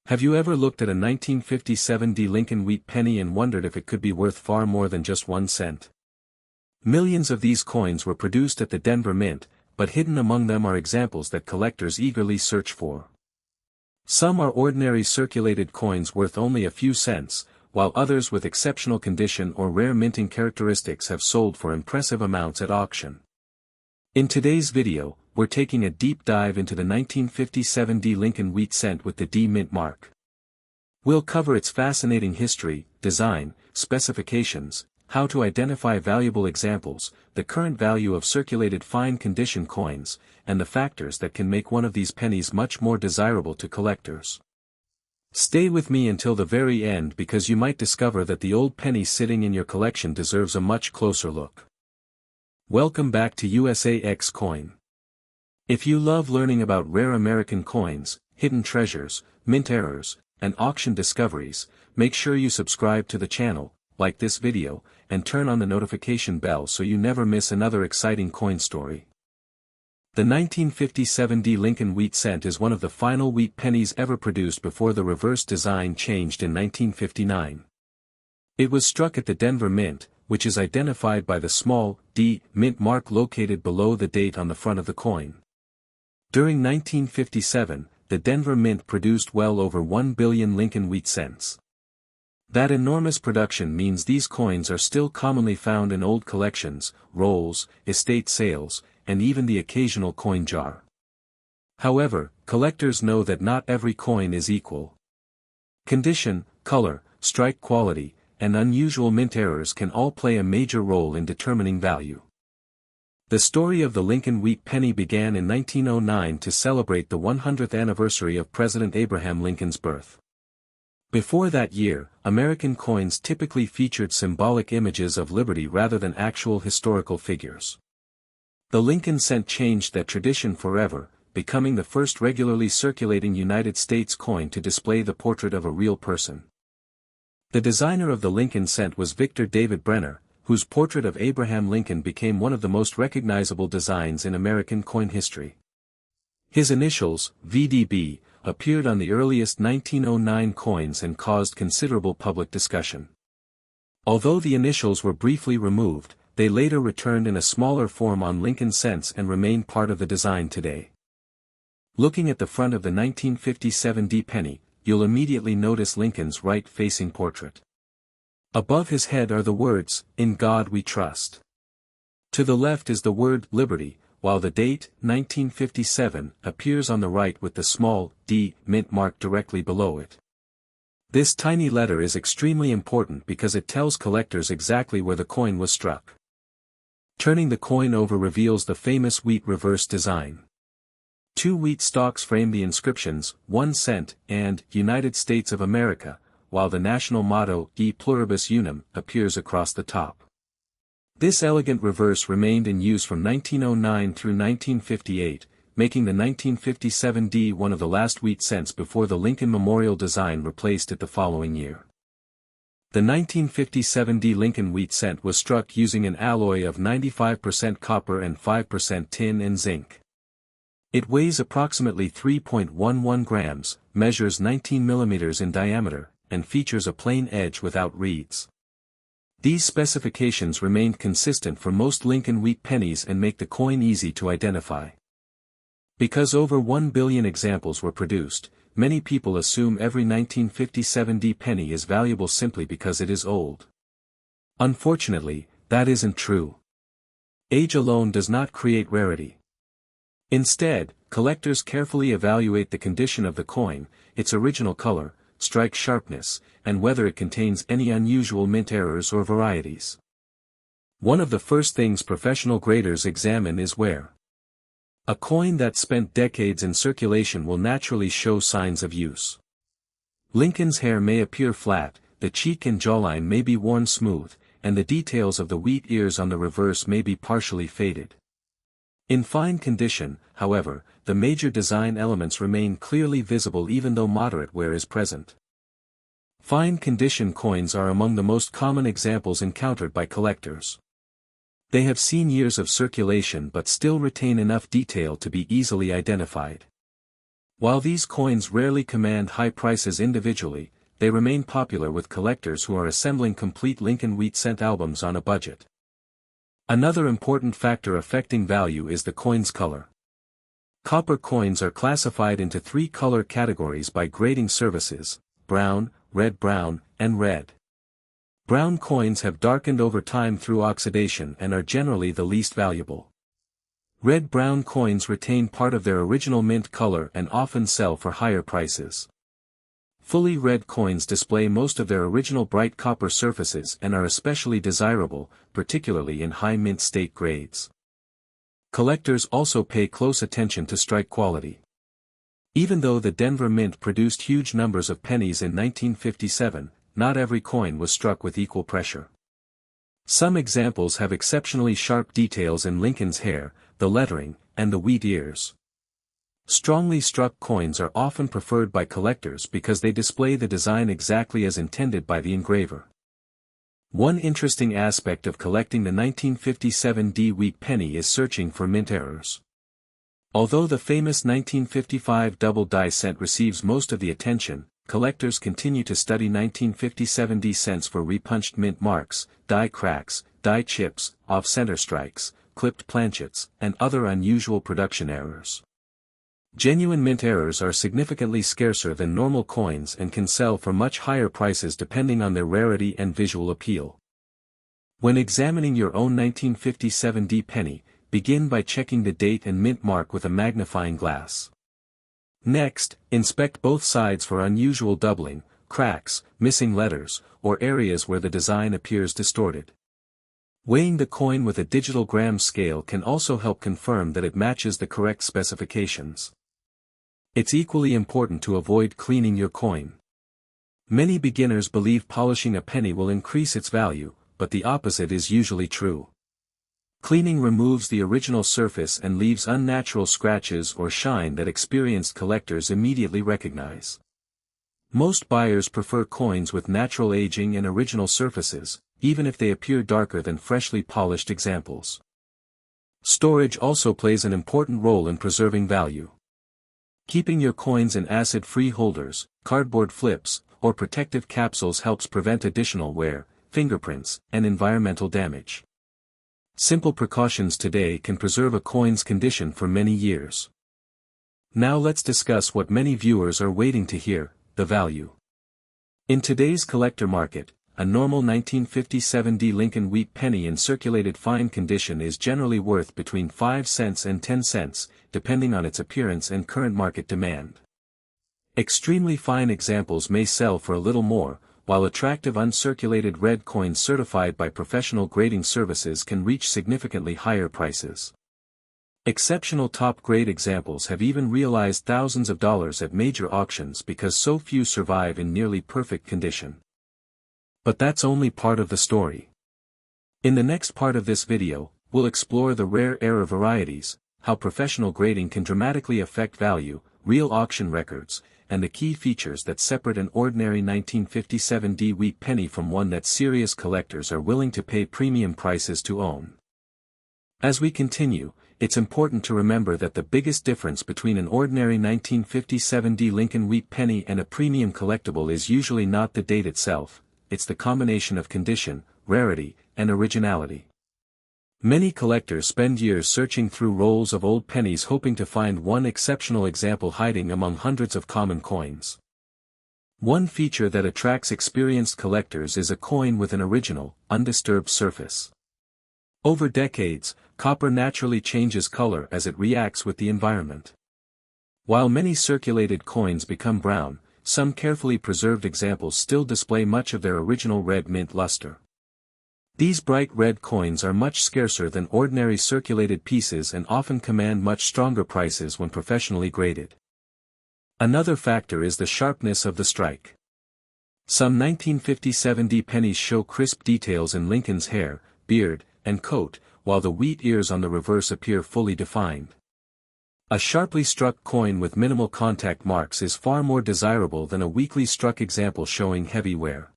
Have you ever looked at a 1957 D. Lincoln wheat penny and wondered if it could be worth far more than just 1 cent? Millions of these coins were produced at the Denver Mint, but hidden among them are examples that collectors eagerly search for. Some are ordinary circulated coins worth only a few cents, while others with exceptional condition or rare minting characteristics have sold for impressive amounts at auction. In today's video, we're taking a deep dive into the 1957 D. Lincoln wheat cent with the D Mint mark. We'll cover its fascinating history, design, specifications, how to identify valuable examples, the current value of circulated fine-condition coins, and the factors that can make one of these pennies much more desirable to collectors. Stay with me until the very end because you might discover that the old penny sitting in your collection deserves a much closer look. Welcome back to USAX Coin. If you love learning about rare American coins, hidden treasures, mint errors, and auction discoveries, make sure you subscribe to the channel, like this video, and turn on the notification bell so you never miss another exciting coin story. The 1957 D. Lincoln wheat cent is one of the final wheat pennies ever produced before the reverse design changed in 1959. It was struck at the Denver Mint, which is identified by the small D. Mint mark located below the date on the front of the coin. During 1957, the Denver Mint produced well over 1 billion Lincoln wheat cents. That enormous production means these coins are still commonly found in old collections, rolls, estate sales, and even the occasional coin jar. However, collectors know that not every coin is equal. Condition, color, strike quality, and unusual mint errors can all play a major role in determining value. The story of the Lincoln wheat penny began in 1909 to celebrate the 100th anniversary of President Abraham Lincoln's birth. Before that year, American coins typically featured symbolic images of liberty rather than actual historical figures. The Lincoln cent changed that tradition forever, becoming the first regularly circulating United States coin to display the portrait of a real person. The designer of the Lincoln cent was Victor David Brenner, whose portrait of Abraham Lincoln became one of the most recognizable designs in American coin history. His initials, VDB, appeared on the earliest 1909 coins and caused considerable public discussion. Although the initials were briefly removed, they later returned in a smaller form on Lincoln cents and remain part of the design today. Looking at the front of the 1957 D penny, you'll immediately notice Lincoln's right-facing portrait. Above his head are the words, "In God We Trust." To the left is the word, "Liberty," while the date, 1957, appears on the right with the small, D, mint mark directly below it. This tiny letter is extremely important because it tells collectors exactly where the coin was struck. Turning the coin over reveals the famous wheat reverse design. 2 wheat stalks frame the inscriptions, 1 cent, and, United States of America, while the national motto, E Pluribus Unum, appears across the top. This elegant reverse remained in use from 1909 through 1958, making the 1957 D one of the last wheat cents before the Lincoln Memorial design replaced it the following year. The 1957 D Lincoln wheat cent was struck using an alloy of 95% copper and 5% tin and zinc. It weighs approximately 3.11 grams, measures 19 millimeters in diameter, and features a plain edge without reeds. These specifications remained consistent for most Lincoln wheat pennies and make the coin easy to identify. Because over 1 billion examples were produced, many people assume every 1957 D penny is valuable simply because it is old. Unfortunately, that isn't true. Age alone does not create rarity. Instead, collectors carefully evaluate the condition of the coin, its original color, strike sharpness, and whether it contains any unusual mint errors or varieties. One of the first things professional graders examine is wear. A coin that spent decades in circulation will naturally show signs of use. Lincoln's hair may appear flat, the cheek and jawline may be worn smooth, and the details of the wheat ears on the reverse may be partially faded. In fine condition, however, the major design elements remain clearly visible even though moderate wear is present. Fine condition coins are among the most common examples encountered by collectors. They have seen years of circulation but still retain enough detail to be easily identified. While these coins rarely command high prices individually, they remain popular with collectors who are assembling complete Lincoln Wheat cent albums on a budget. Another important factor affecting value is the coin's color. Copper coins are classified into three color categories by grading services: brown, red-brown, and red. Brown coins have darkened over time through oxidation and are generally the least valuable. Red-brown coins retain part of their original mint color and often sell for higher prices. Fully red coins display most of their original bright copper surfaces and are especially desirable, particularly in high mint state grades. Collectors also pay close attention to strike quality. Even though the Denver Mint produced huge numbers of pennies in 1957, not every coin was struck with equal pressure. Some examples have exceptionally sharp details in Lincoln's hair, the lettering, and the wheat ears. Strongly struck coins are often preferred by collectors because they display the design exactly as intended by the engraver. One interesting aspect of collecting the 1957 D wheat penny is searching for mint errors. Although the famous 1955 double die cent receives most of the attention, collectors continue to study 1957 D cents for repunched mint marks, die cracks, die chips, off-center strikes, clipped planchets, and other unusual production errors. Genuine mint errors are significantly scarcer than normal coins and can sell for much higher prices depending on their rarity and visual appeal. When examining your own 1957 D penny, begin by checking the date and mint mark with a magnifying glass. Next, inspect both sides for unusual doubling, cracks, missing letters, or areas where the design appears distorted. Weighing the coin with a digital gram scale can also help confirm that it matches the correct specifications. It's equally important to avoid cleaning your coin. Many beginners believe polishing a penny will increase its value, but the opposite is usually true. Cleaning removes the original surface and leaves unnatural scratches or shine that experienced collectors immediately recognize. Most buyers prefer coins with natural aging and original surfaces, even if they appear darker than freshly polished examples. Storage also plays an important role in preserving value. Keeping your coins in acid-free holders, cardboard flips, or protective capsules helps prevent additional wear, fingerprints, and environmental damage. Simple precautions today can preserve a coin's condition for many years. Now let's discuss what many viewers are waiting to hear: the value. In today's collector market, a normal 1957 D Lincoln Wheat penny in circulated fine condition is generally worth between 5 cents and 10 cents, depending on its appearance and current market demand. Extremely fine examples may sell for a little more, while attractive uncirculated red coins certified by professional grading services can reach significantly higher prices. Exceptional top-grade examples have even realized thousands of dollars at major auctions because so few survive in nearly perfect condition. But that's only part of the story. In the next part of this video, we'll explore the rare error varieties, how professional grading can dramatically affect value, real auction records, and the key features that separate an ordinary 1957 D wheat penny from one that serious collectors are willing to pay premium prices to own. As we continue, it's important to remember that the biggest difference between an ordinary 1957 D Lincoln Wheat penny and a premium collectible is usually not the date itself, it's the combination of condition, rarity, and originality. Many collectors spend years searching through rolls of old pennies hoping to find one exceptional example hiding among hundreds of common coins. One feature that attracts experienced collectors is a coin with an original, undisturbed surface. Over decades, copper naturally changes color as it reacts with the environment. While many circulated coins become brown, some carefully preserved examples still display much of their original red mint luster. These bright red coins are much scarcer than ordinary circulated pieces and often command much stronger prices when professionally graded. Another factor is the sharpness of the strike. Some 1957 D pennies show crisp details in Lincoln's hair, beard, and coat, while the wheat ears on the reverse appear fully defined. A sharply struck coin with minimal contact marks is far more desirable than a weakly struck example showing heavy wear.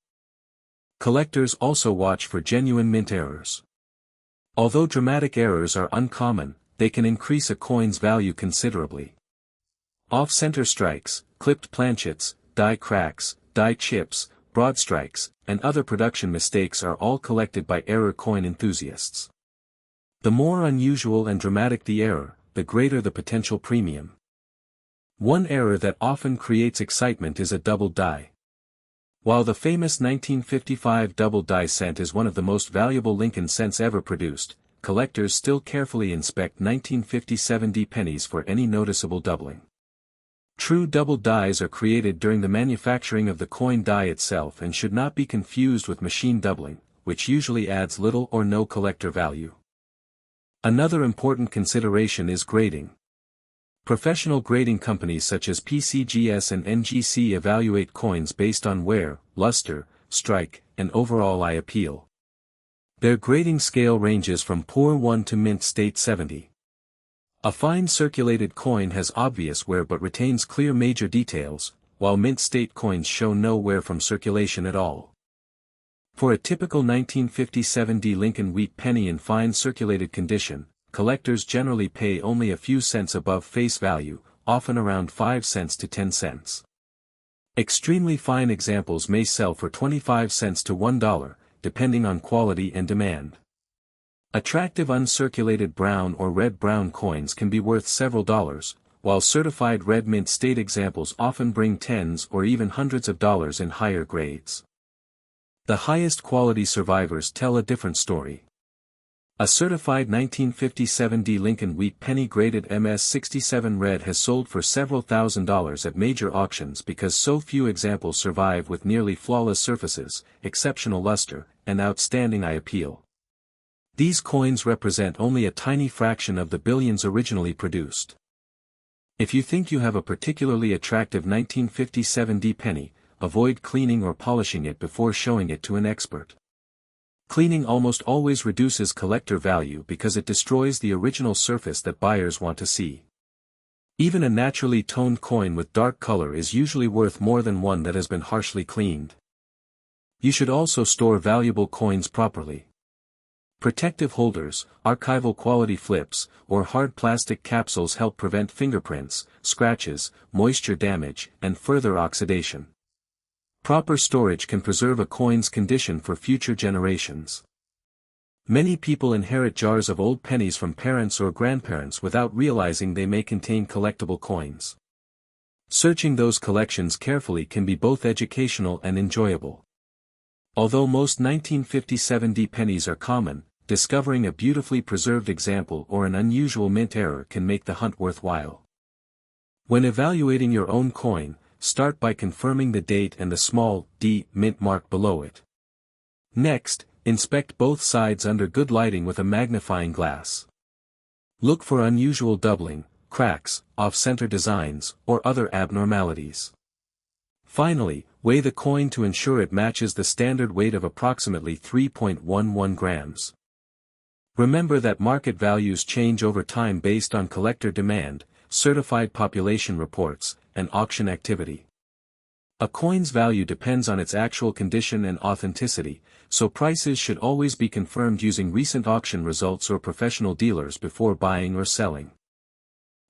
Collectors also watch for genuine mint errors. Although dramatic errors are uncommon, they can increase a coin's value considerably. Off-center strikes, clipped planchets, die cracks, die chips, broad strikes, and other production mistakes are all collected by error coin enthusiasts. The more unusual and dramatic the error, the greater the potential premium. One error that often creates excitement is a double die. While the famous 1955 double die cent is one of the most valuable Lincoln cents ever produced, collectors still carefully inspect 1957 D pennies for any noticeable doubling. True double dies are created during the manufacturing of the coin die itself and should not be confused with machine doubling, which usually adds little or no collector value. Another important consideration is grading. Professional grading companies such as PCGS and NGC evaluate coins based on wear, luster, strike, and overall eye appeal. Their grading scale ranges from poor 1 to mint state 70. A fine circulated coin has obvious wear but retains clear major details, while mint state coins show no wear from circulation at all. For a typical 1957 D Lincoln wheat penny in fine circulated condition, collectors generally pay only a few cents above face value, often around 5 cents to 10 cents. Extremely fine examples may sell for 25 cents to $1, depending on quality and demand. Attractive uncirculated brown or red-brown coins can be worth several dollars, while certified red mint state examples often bring tens or even hundreds of dollars in higher grades. The highest quality survivors tell a different story. A certified 1957 D Lincoln wheat penny graded MS-67 red has sold for several $1,000s at major auctions because so few examples survive with nearly flawless surfaces, exceptional luster, and outstanding eye appeal. These coins represent only a tiny fraction of the billions originally produced. If you think you have a particularly attractive 1957 D penny, avoid cleaning or polishing it before showing it to an expert. Cleaning almost always reduces collector value because it destroys the original surface that buyers want to see. Even a naturally toned coin with dark color is usually worth more than one that has been harshly cleaned. You should also store valuable coins properly. Protective holders, archival quality flips, or hard plastic capsules help prevent fingerprints, scratches, moisture damage, and further oxidation. Proper storage can preserve a coin's condition for future generations. Many people inherit jars of old pennies from parents or grandparents without realizing they may contain collectible coins. Searching those collections carefully can be both educational and enjoyable. Although most 1957 D pennies are common, discovering a beautifully preserved example or an unusual mint error can make the hunt worthwhile. When evaluating your own coin, start by confirming the date and the small D mint mark below it. Next, inspect both sides under good lighting with a magnifying glass. Look for unusual doubling, cracks, off-center designs, or other abnormalities. Finally, weigh the coin to ensure it matches the standard weight of approximately 3.11 grams. Remember that market values change over time based on collector demand, certified population reports, and auction activity. A coin's value depends on its actual condition and authenticity, so prices should always be confirmed using recent auction results or professional dealers before buying or selling.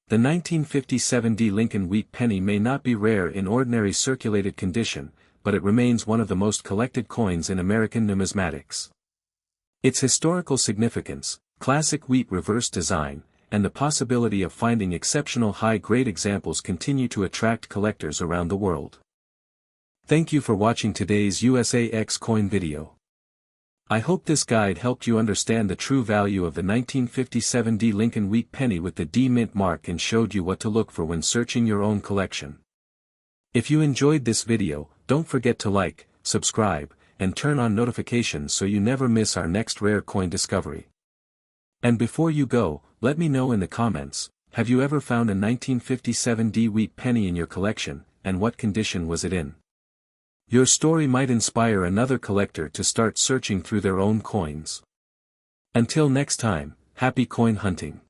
The 1957 D Lincoln wheat penny may not be rare in ordinary circulated condition, but it remains one of the most collected coins in American numismatics. Its historical significance, classic wheat reverse design, and the possibility of finding exceptional high-grade examples continue to attract collectors around the world. Thank you for watching today's USAX coin video. I hope this guide helped you understand the true value of the 1957 D Lincoln wheat penny with the D mint mark and showed you what to look for when searching your own collection. If you enjoyed this video, don't forget to like, subscribe, and turn on notifications so you never miss our next rare coin discovery. And before you go, let me know in the comments, have you ever found a 1957 D wheat penny in your collection, and what condition was it in? Your story might inspire another collector to start searching through their own coins. Until next time, happy coin hunting.